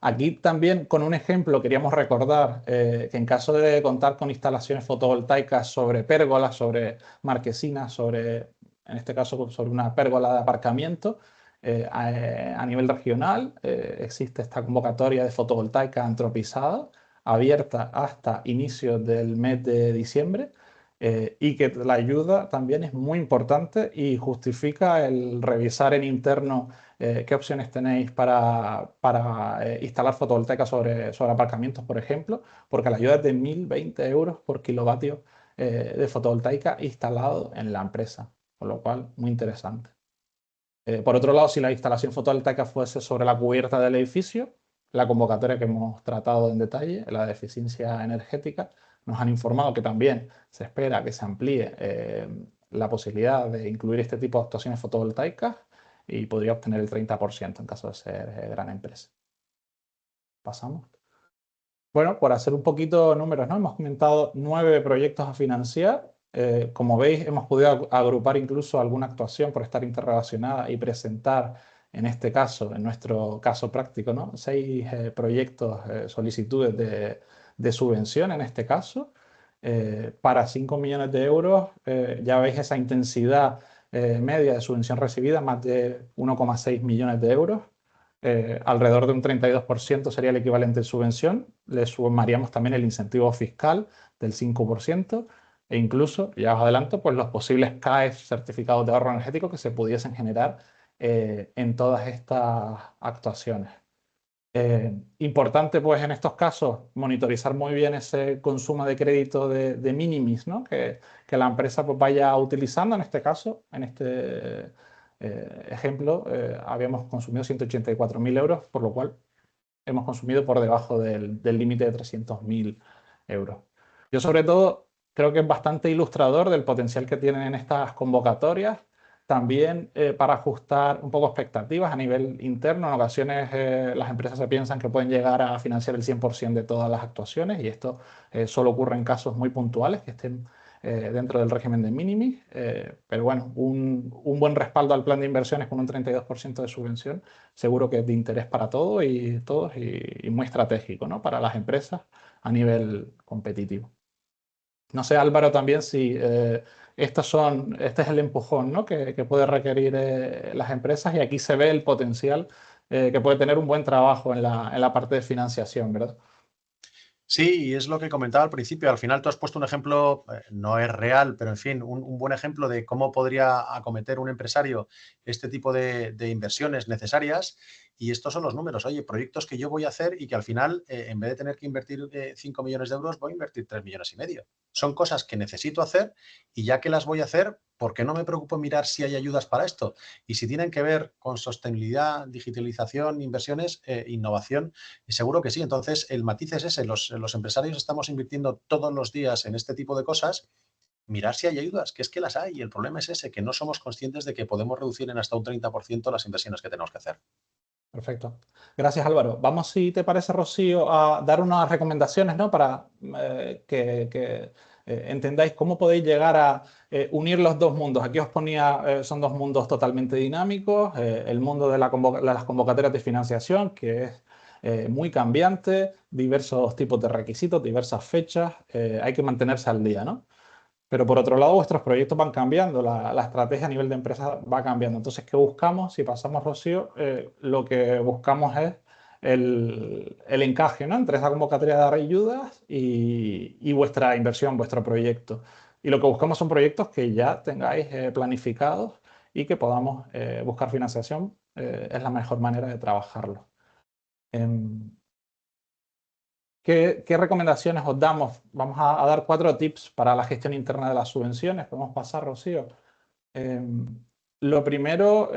Aquí también con un ejemplo queríamos recordar que en caso de contar con instalaciones fotovoltaicas sobre pérgolas, sobre marquesinas, en este caso sobre una pérgola de aparcamiento, a nivel regional existe esta convocatoria de fotovoltaica antropizada, abierta hasta inicios del mes de diciembre, y que la ayuda también es muy importante y justifica el revisar en interno qué opciones tenéis para instalar fotovoltaica sobre aparcamientos, por ejemplo, porque la ayuda es de 1.020 euros por kilovatio de fotovoltaica instalado en la empresa, con lo cual muy interesante. Por otro lado, si la instalación fotovoltaica fuese sobre la cubierta del edificio, la convocatoria que hemos tratado en detalle, la de eficiencia energética, nos han informado que también se espera que se amplíe la posibilidad de incluir este tipo de actuaciones fotovoltaicas y podría obtener el 30% en caso de ser gran empresa. Pasamos. Bueno, por hacer un poquito de números, ¿no? Hemos comentado 9 proyectos a financiar. Como veis, hemos podido agrupar incluso alguna actuación por estar interrelacionada y presentar, en este caso, en nuestro caso práctico, ¿no?, 6 proyectos, solicitudes de subvención en este caso, para 5 millones de euros. Ya veis esa intensidad media de subvención recibida, más de 1,6 millones de euros. Alrededor de un 32% sería el equivalente de subvención. Le sumaríamos también el incentivo fiscal del 5% e incluso, ya os adelanto, pues los posibles CAEs, certificados de ahorro energético, que se pudiesen generar en todas estas actuaciones. Importante, pues, en estos casos, monitorizar muy bien ese consumo de crédito de minimis, ¿no?, que la empresa pues, vaya utilizando. En este caso, en este ejemplo, habíamos consumido 184.000 euros, por lo cual hemos consumido por debajo del límite de 300.000 euros. Yo, sobre todo, creo que es bastante ilustrador del potencial que tienen en estas convocatorias. También para ajustar un poco expectativas a nivel interno. En ocasiones las empresas se piensan que pueden llegar a financiar el 100% de todas las actuaciones y esto solo ocurre en casos muy puntuales que estén dentro del régimen de minimis. Pero bueno, un buen respaldo al plan de inversiones con un 32% de subvención seguro que es de interés para todos y muy estratégico, ¿no?, para las empresas a nivel competitivo. No sé, Álvaro, también si este es el empujón, ¿no? que puede requerir las empresas, y aquí se ve el potencial que puede tener un buen trabajo en la parte de financiación, ¿verdad? Sí, y es lo que comentaba al principio. Al final tú has puesto un ejemplo, no es real, pero en fin, un buen ejemplo de cómo podría acometer un empresario este tipo de inversiones necesarias. Y estos son los números. Oye, proyectos que yo voy a hacer y que al final, en vez de tener que invertir 5 millones de euros, voy a invertir 3 millones y medio. Son cosas que necesito hacer y ya que las voy a hacer, ¿por qué no me preocupo en mirar si hay ayudas para esto? Y si tienen que ver con sostenibilidad, digitalización, inversiones, innovación, y seguro que sí. Entonces, el matiz es ese. Los empresarios estamos invirtiendo todos los días en este tipo de cosas. Mirar si hay ayudas, que es que las hay. Y el problema es ese, que no somos conscientes de que podemos reducir en hasta un 30% las inversiones que tenemos que hacer. Perfecto. Gracias, Álvaro. Vamos, si te parece, Rocío, a dar unas recomendaciones, ¿no? Para que entendáis cómo podéis llegar a unir los dos mundos. Aquí os ponía, son dos mundos totalmente dinámicos. El mundo de las convocatorias de financiación, que es muy cambiante, diversos tipos de requisitos, diversas fechas. Hay que mantenerse al día, ¿no? Pero por otro lado, vuestros proyectos van cambiando, la estrategia a nivel de empresa va cambiando. Entonces, ¿qué buscamos? Si pasamos, Rocío, lo que buscamos es el encaje, ¿no? Entre esa convocatoria de ayudas y vuestra inversión, vuestro proyecto. Y lo que buscamos son proyectos que ya tengáis planificados y que podamos buscar financiación. Es la mejor manera de trabajarlo. Em, ¿Qué recomendaciones os damos? Vamos a dar 4 tips para la gestión interna de las subvenciones. Podemos pasar, Rocío. Eh, lo primero,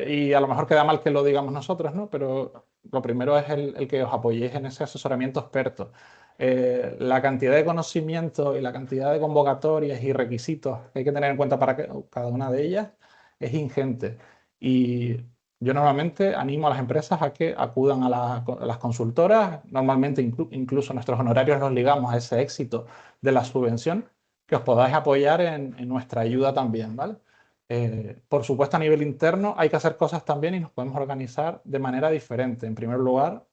y a lo mejor queda mal que lo digamos nosotros, ¿no? Pero lo primero es el que os apoyéis en ese asesoramiento experto. La cantidad de conocimiento y la cantidad de convocatorias y requisitos que hay que tener en cuenta para cada una de ellas es ingente. Y yo normalmente animo a las empresas a que acudan a las consultoras. Normalmente incluso nuestros honorarios los ligamos a ese éxito de la subvención, que os podáis apoyar en nuestra ayuda también, ¿vale? Por supuesto, a nivel interno hay que hacer cosas también y nos podemos organizar de manera diferente. En primer lugar,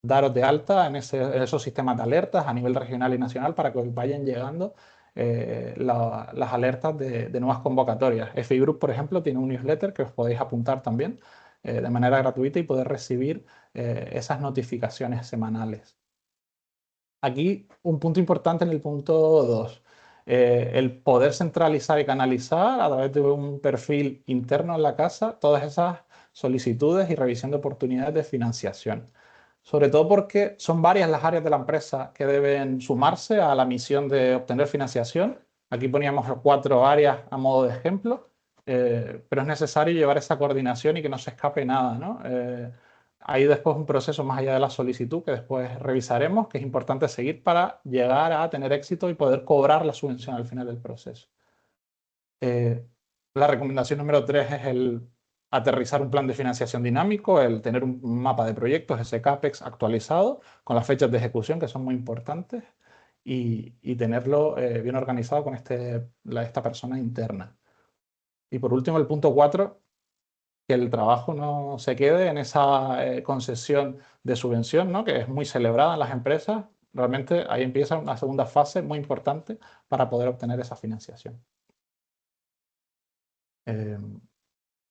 daros de alta en esos sistemas de alertas a nivel regional y nacional para que os vayan llegando las alertas de nuevas convocatorias. FI Group, por ejemplo, tiene un newsletter que os podéis apuntar también de manera gratuita y poder recibir esas notificaciones semanales. Aquí un punto importante en el punto 2, el poder centralizar y canalizar a través de un perfil interno en la casa todas esas solicitudes y revisión de oportunidades de financiación. Sobre todo porque son varias las áreas de la empresa que deben sumarse a la misión de obtener financiación. Aquí poníamos 4 áreas a modo de ejemplo, pero es necesario llevar esa coordinación y que no se escape nada, ¿no? Hay después un proceso más allá de la solicitud que después revisaremos, que es importante seguir para llegar a tener éxito y poder cobrar la subvención al final del proceso. La recomendación número 3 es el aterrizar un plan de financiación dinámico, el tener un mapa de proyectos, ese CAPEX actualizado, con las fechas de ejecución que son muy importantes, y tenerlo bien organizado con esta persona interna. Y por último, el punto 4, que el trabajo no se quede en esa concesión de subvención, ¿no? Que es muy celebrada en las empresas. Realmente ahí empieza una segunda fase muy importante para poder obtener esa financiación. Eh,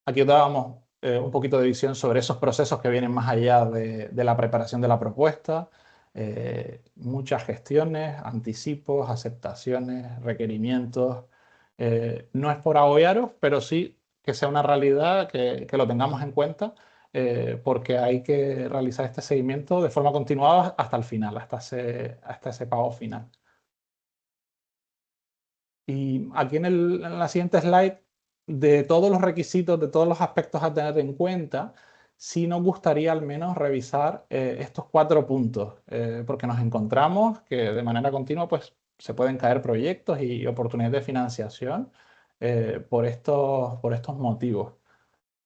Aquí os dábamos un poquito de visión sobre esos procesos que vienen más allá de la preparación de la propuesta. Muchas gestiones, anticipos, aceptaciones, requerimientos. No es por agobiaros, pero sí que sea una realidad, que lo tengamos en cuenta, porque hay que realizar este seguimiento de forma continuada hasta el final, hasta ese pago final. Y aquí en la siguiente slide, de todos los requisitos, de todos los aspectos a tener en cuenta, sí nos gustaría al menos revisar estos 4 puntos, porque nos encontramos que de manera continua pues, se pueden caer proyectos y oportunidades de financiación por estos motivos.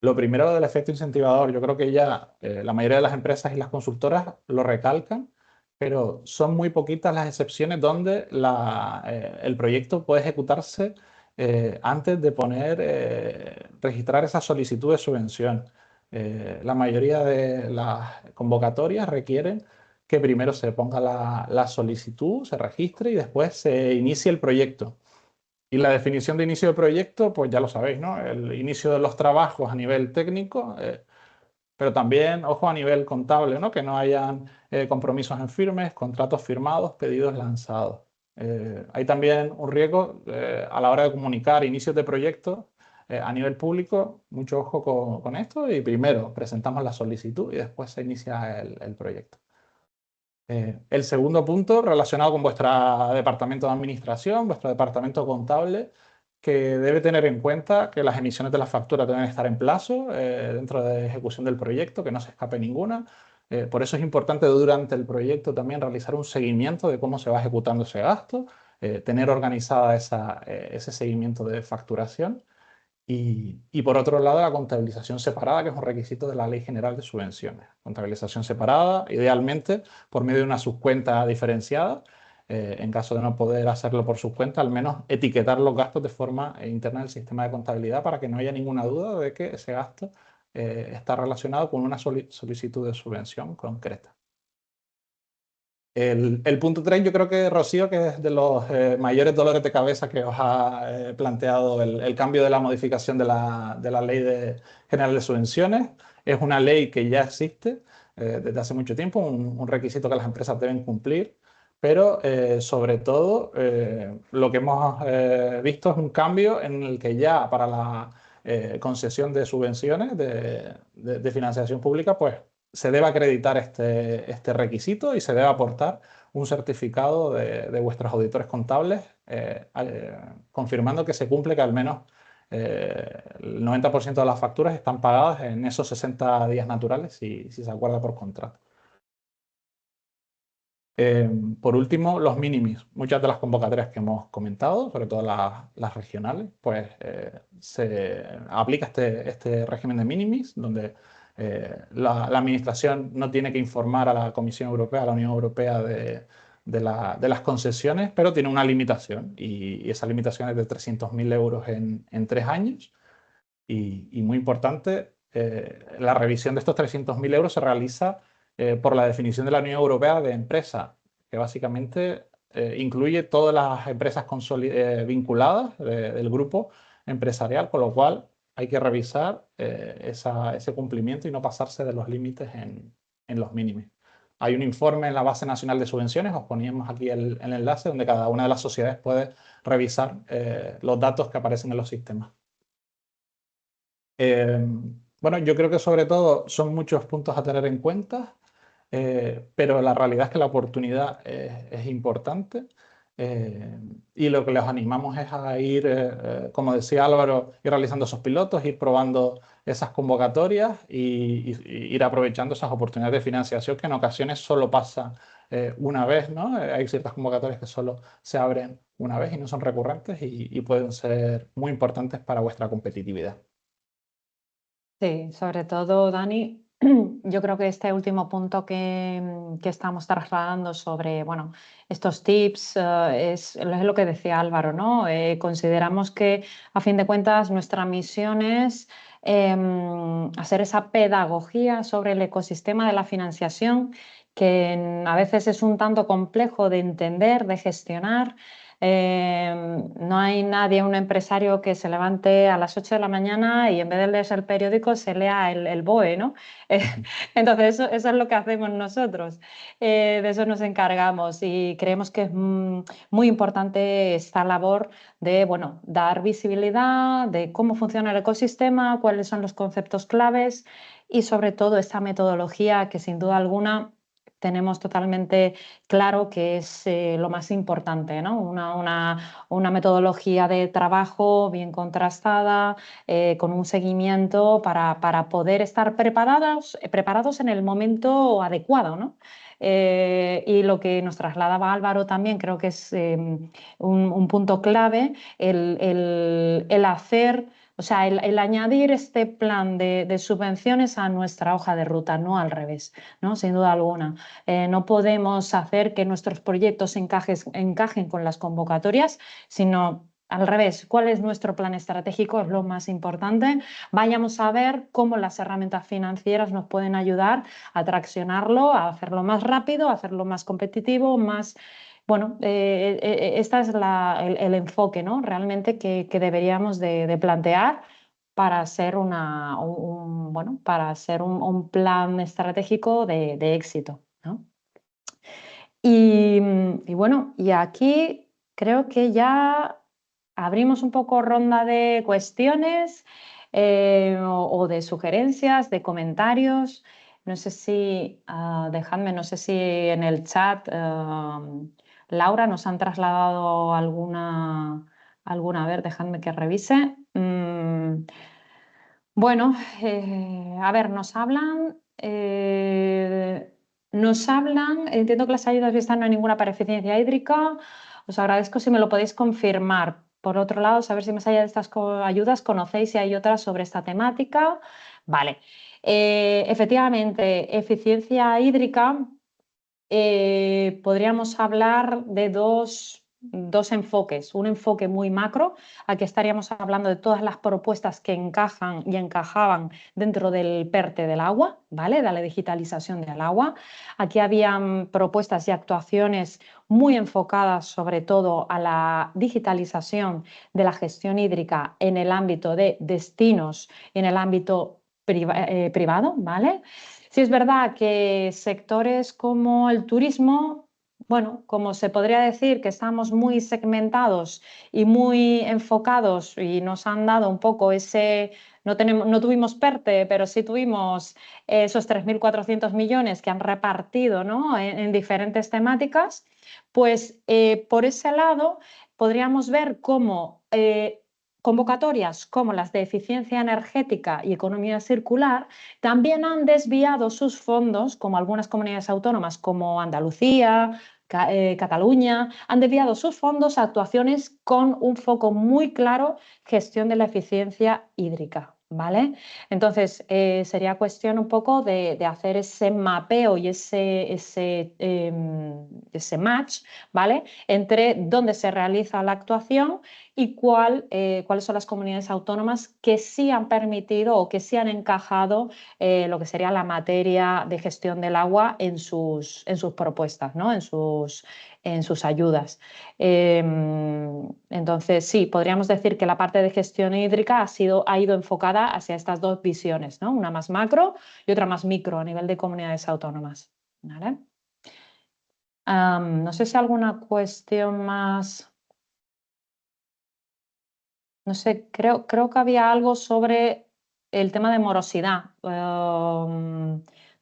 Lo primero del efecto incentivador, yo creo que ya la mayoría de las empresas y las consultoras lo recalcan, pero son muy poquitas las excepciones donde el proyecto puede ejecutarse antes de registrar esa solicitud de subvención. La mayoría de las convocatorias requieren que primero se ponga la solicitud, se registre y después se inicie el proyecto. Y la definición de inicio de proyecto, pues ya lo sabéis, ¿no? El inicio de los trabajos a nivel técnico, pero también, ojo, a nivel contable, ¿no? Que no hayan compromisos en firmes, contratos firmados, pedidos lanzados. Hay también un riesgo a la hora de comunicar inicios de proyectos a nivel público, mucho ojo con esto, y primero presentamos la solicitud y después se inicia el proyecto. El segundo punto relacionado con vuestro departamento de administración, vuestro departamento contable, que debe tener en cuenta que las emisiones de las facturas deben estar en plazo dentro de ejecución del proyecto, que no se escape ninguna. Por eso es importante durante el proyecto también realizar un seguimiento de cómo se va ejecutando ese gasto, tener organizada ese seguimiento de facturación. Y por otro lado, la contabilización separada, que es un requisito de la Ley General de Subvenciones. Contabilización separada, idealmente por medio de una subcuenta diferenciada. En caso de no poder hacerlo por subcuenta, al menos etiquetar los gastos de forma interna del sistema de contabilidad para que no haya ninguna duda de que ese gasto está relacionado con una solicitud de subvención concreta. El punto 3, yo creo que, Rocío, que es de los mayores dolores de cabeza que os ha planteado el cambio de la modificación de la Ley General de Subvenciones. Es una ley que ya existe desde hace mucho tiempo, un requisito que las empresas deben cumplir, pero sobre todo lo que hemos visto es un cambio en el que ya para la concesión de subvenciones de financiación pública, pues se debe acreditar este requisito y se debe aportar un certificado de vuestros auditores contables confirmando que se cumple, que al menos el 90% de las facturas están pagadas en esos 60 días naturales si se acuerda por contrato. Por último, los minimis. Muchas de las convocatorias que hemos comentado, sobre todo las regionales, pues se aplica este régimen de minimis, donde la administración no tiene que informar a la Comisión Europea, a la Unión Europea de las concesiones, pero tiene una limitación y esa limitación es de 300.000 euros en 3 años. Y muy importante, la revisión de estos 300.000 euros se realiza por la definición de la Unión Europea de empresa, que básicamente incluye todas las empresas vinculadas del grupo empresarial, con lo cual hay que revisar ese cumplimiento y no pasarse de los límites en los mínimos. Hay un informe en la Base Nacional de Subvenciones, os poníamos aquí el enlace, donde cada una de las sociedades puede revisar los datos que aparecen en los sistemas. Bueno, yo creo que sobre todo son muchos puntos a tener en cuenta, pero la realidad es que la oportunidad es importante y lo que les animamos es a ir, como decía Álvaro, ir realizando esos pilotos, ir probando esas convocatorias y ir aprovechando esas oportunidades de financiación que en ocasiones solo pasa una vez, ¿no? Hay ciertas convocatorias que solo se abren una vez y no son recurrentes y pueden ser muy importantes para vuestra competitividad. Sí, sobre todo, Dani, yo creo que este último punto que estamos trasladando sobre, bueno, estos tips es lo que decía Álvaro, ¿no? Consideramos que, a fin de cuentas, nuestra misión es hacer esa pedagogía sobre el ecosistema de la financiación, que a veces es un tanto complejo de entender, de gestionar. No hay nadie, un empresario que se levante a las 8 de la mañana y en vez de leerse el periódico se lea el BOE, ¿no? Entonces eso es lo que hacemos nosotros, de eso nos encargamos y creemos que es muy importante esta labor de, bueno, dar visibilidad de cómo funciona el ecosistema, cuáles son los conceptos claves y sobre todo esta metodología que sin duda alguna tenemos totalmente claro que es lo más importante, ¿no? Una metodología de trabajo bien contrastada, con un seguimiento para poder estar preparados en el momento adecuado, ¿no? Y lo que nos trasladaba Álvaro también creo que es un punto clave, el hacer... O sea, el añadir este plan de subvenciones a nuestra hoja de ruta, no al revés, ¿no? Sin duda alguna. No podemos hacer que nuestros proyectos encajen con las convocatorias, sino al revés, ¿cuál es nuestro plan estratégico? Es lo más importante. Vayamos a ver cómo las herramientas financieras nos pueden ayudar a traccionarlo, a hacerlo más rápido, a hacerlo más competitivo, más... Bueno, este es el enfoque, ¿no? Realmente que deberíamos de plantear para hacer, bueno, para hacer un plan estratégico de éxito, ¿no? Y bueno, y aquí creo que ya abrimos un poco ronda de cuestiones o de sugerencias, de comentarios. No sé si, dejadme, no sé si en el chat, Laura, nos han trasladado alguna, a ver, dejadme que revise. Bueno, a ver, nos hablan, entiendo que las ayudas vistas no hay ninguna para eficiencia hídrica. Os agradezco si me lo podéis confirmar. Por otro lado, saber si más allá de estas ayudas conocéis si hay otras sobre esta temática. Vale. Efectivamente, eficiencia hídrica, podríamos hablar de dos enfoques. Un enfoque muy macro, aquí estaríamos hablando de todas las propuestas que encajan y encajaban dentro del PERTE del agua, ¿vale? De la digitalización del agua. Aquí habían propuestas y actuaciones muy enfocadas sobre todo a la digitalización de la gestión hídrica en el ámbito de destinos y en el ámbito privado, ¿vale? Sí es verdad que sectores como el turismo, bueno, como se podría decir que estamos muy segmentados y muy enfocados y nos han dado un poco no tuvimos PERTE, pero sí tuvimos esos 3.400 millones que han repartido, ¿no? en diferentes temáticas, pues por ese lado podríamos ver cómo convocatorias como las de eficiencia energética y economía circular también han desviado sus fondos, como algunas comunidades autónomas como Andalucía, Cataluña, han desviado sus fondos a actuaciones con un foco muy claro, gestión de la eficiencia hídrica, ¿vale? Entonces, sería cuestión un poco de hacer ese mapeo y ese match, ¿vale? Entre dónde se realiza la actuación y cuáles son las comunidades autónomas que sí han permitido o que sí han encajado lo que sería la materia de gestión del agua en sus propuestas, ¿no? en sus ayudas. Entonces, sí, podríamos decir que la parte de gestión hídrica ha ido enfocada hacia estas dos visiones, ¿no? Una más macro y otra más micro a nivel de comunidades autónomas. ¿Vale? No sé si alguna cuestión más. No sé, creo que había algo sobre el tema de morosidad.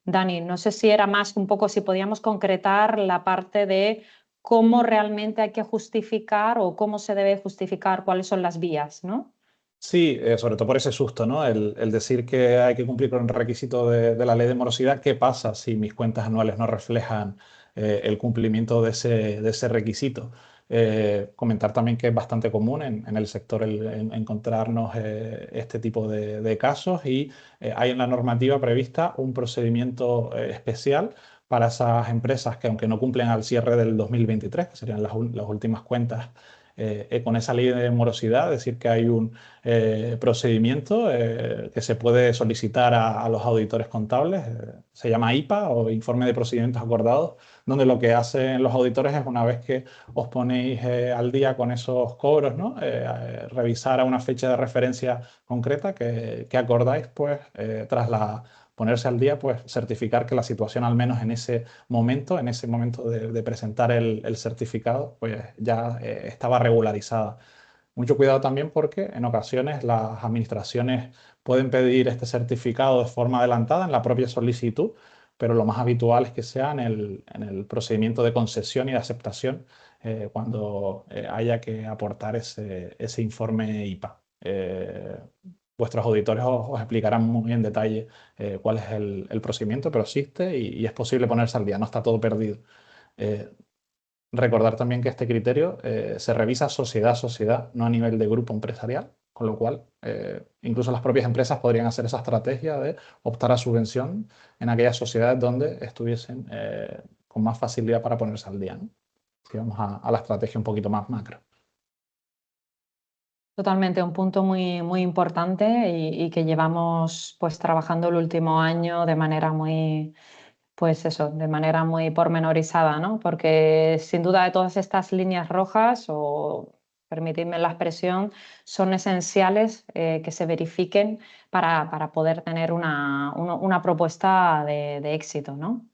Dani, no sé si era más un poco si podíamos concretar la parte de cómo realmente hay que justificar o cómo se debe justificar cuáles son las vías, ¿no? Sí, sobre todo por ese susto, ¿no? El decir que hay que cumplir con el requisito de la ley de morosidad. ¿Qué pasa si mis cuentas anuales no reflejan el cumplimiento de ese requisito? Comentar también que es bastante común en el sector encontrarnos este tipo de casos y hay en la normativa prevista un procedimiento especial para esas empresas que, aunque no cumplen al cierre del 2023, que serían las últimas cuentas, con esa ley de morosidad, es decir, que hay un procedimiento que se puede solicitar a los auditores contables, se llama IPA o Informe de Procedimientos Acordados, donde lo que hacen los auditores es, una vez que os ponéis al día con esos cobros, ¿no? Revisar a una fecha de referencia concreta que acordáis, pues tras ponerse al día, pues certificar que la situación, al menos en ese momento de presentar el certificado, pues ya estaba regularizada. Mucho cuidado también porque en ocasiones las administraciones pueden pedir este certificado de forma adelantada en la propia solicitud, pero lo más habitual es que sea en el procedimiento de concesión y de aceptación cuando haya que aportar ese informe IPA. Vuestros auditores os explicarán muy en detalle cuál es el procedimiento, pero existe y es posible ponerse al día, no está todo perdido. Eh, Recordar también que este criterio se revisa sociedad a sociedad, no a nivel de grupo empresarial, con lo cual incluso las propias empresas podrían hacer esa estrategia de optar a subvención en aquellas sociedades donde estuviesen con más facilidad para ponerse al día, ¿no? Si vamos a la estrategia un poquito más macro. Totalmente, un punto muy importante y que llevamos pues trabajando el último año de manera muy, pues eso, de manera muy pormenorizada, ¿no? Porque sin duda de todas estas líneas rojas, o permitidme la expresión, son esenciales que se verifiquen para poder tener una propuesta de éxito, ¿no?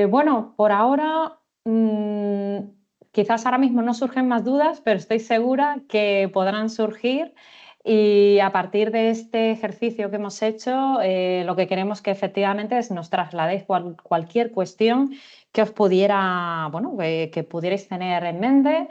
Bueno, por ahora, quizás ahora mismo no surgen más dudas, pero estoy segura que podrán surgir y a partir de este ejercicio que hemos hecho, lo que queremos que efectivamente es nos trasladéis cualquier cuestión que os pudiera, bueno, que pudierais tener en mente.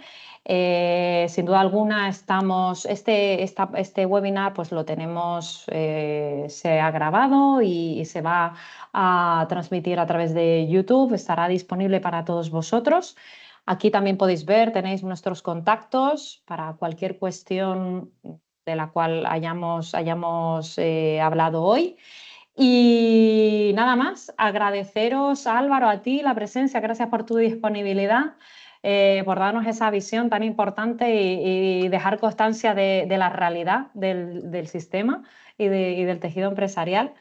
Sin duda alguna este webinar pues lo tenemos, se ha grabado y se va a transmitir a través de YouTube, estará disponible para todos vosotros. Aquí también podéis ver, tenéis nuestros contactos para cualquier cuestión de la cual hayamos hablado hoy. Y nada más, agradeceros, Álvaro, a ti la presencia, gracias por tu disponibilidad, por darnos esa visión tan importante y dejar constancia de la realidad del sistema y del tejido empresarial.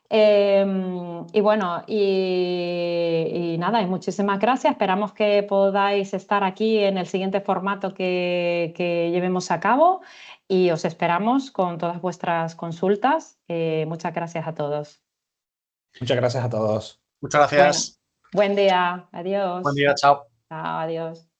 Y bueno, y nada, y muchísimas gracias. Esperamos que podáis estar aquí en el siguiente formato que llevemos a cabo y os esperamos con todas vuestras consultas. Muchas gracias a todos. Muchas gracias a todos. Muchas Bueno, gracias. buen día. Buen Adiós. día, chao. Chao, adiós.